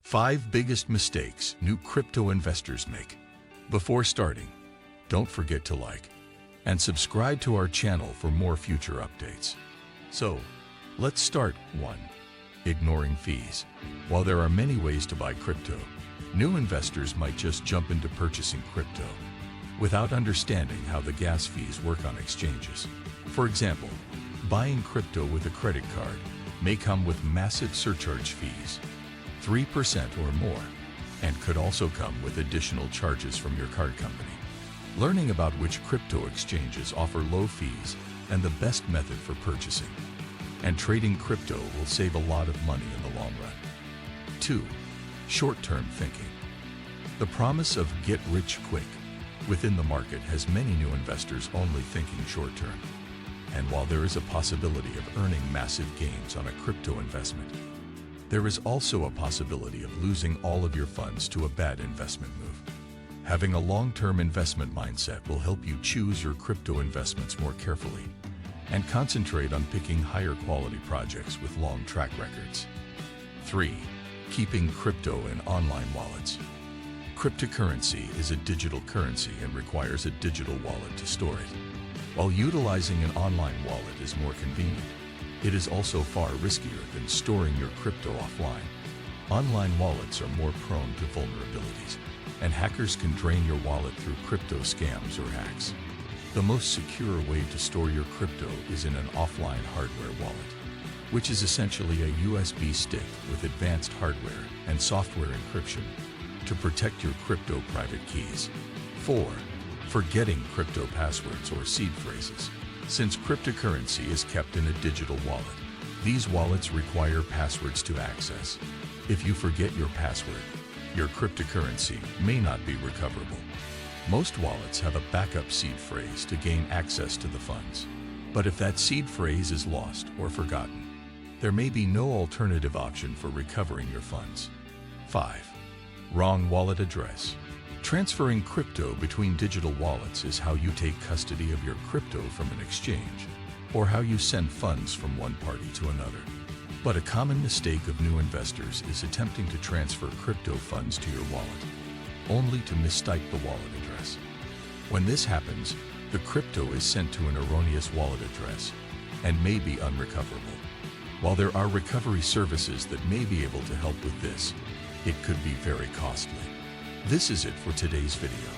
5 biggest mistakes new crypto investors make. Before starting, don't forget to like and subscribe to our channel for more future updates. So, let's start. 1. Ignoring fees. While there are many ways to buy crypto, new investors might just jump into purchasing crypto without understanding how the gas fees work on exchanges. For example, buying crypto with a credit card may come with massive surcharge fees, 3% or more, and could also come with additional charges from your card company. Learning about which crypto exchanges offer low fees and the best method for purchasing and trading crypto will save a lot of money in the long run. 2. Short-term thinking. The promise of get rich quick within the market has many new investors only thinking short-term. And while there is a possibility of earning massive gains on a crypto investment, there is also a possibility of losing all of your funds to a bad investment move. Having a long-term investment mindset will help you choose your crypto investments more carefully and concentrate on picking higher quality projects with long track records. 3. Keeping crypto in online wallets. Cryptocurrency is a digital currency and requires a digital wallet to store it. While utilizing an online wallet is more convenient, it is also far riskier than storing your crypto offline. Online wallets are more prone to vulnerabilities, and hackers can drain your wallet through crypto scams or hacks. The most secure way to store your crypto is in an offline hardware wallet, which is essentially a USB stick with advanced hardware and software encryption to protect your crypto private keys. 4. Forgetting crypto passwords or seed phrases. Since cryptocurrency is kept in a digital wallet, these wallets require passwords to access. If you forget your password, your cryptocurrency may not be recoverable. Most wallets have a backup seed phrase to gain access to the funds. But if that seed phrase is lost or forgotten, there may be no alternative option for recovering your funds. 5. Wrong wallet address. Transferring crypto between digital wallets is how you take custody of your crypto from an exchange, or how you send funds from one party to another. But a common mistake of new investors is attempting to transfer crypto funds to your wallet, only to mistype the wallet address. When this happens, the crypto is sent to an erroneous wallet address and may be unrecoverable. While there are recovery services that may be able to help with this, it could be very costly. This is it for today's video.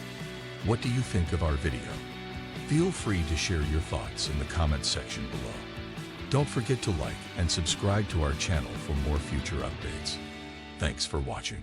What do you think of our video? Feel free to share your thoughts in the comments section below. Don't forget to like and subscribe to our channel for more future updates. Thanks for watching.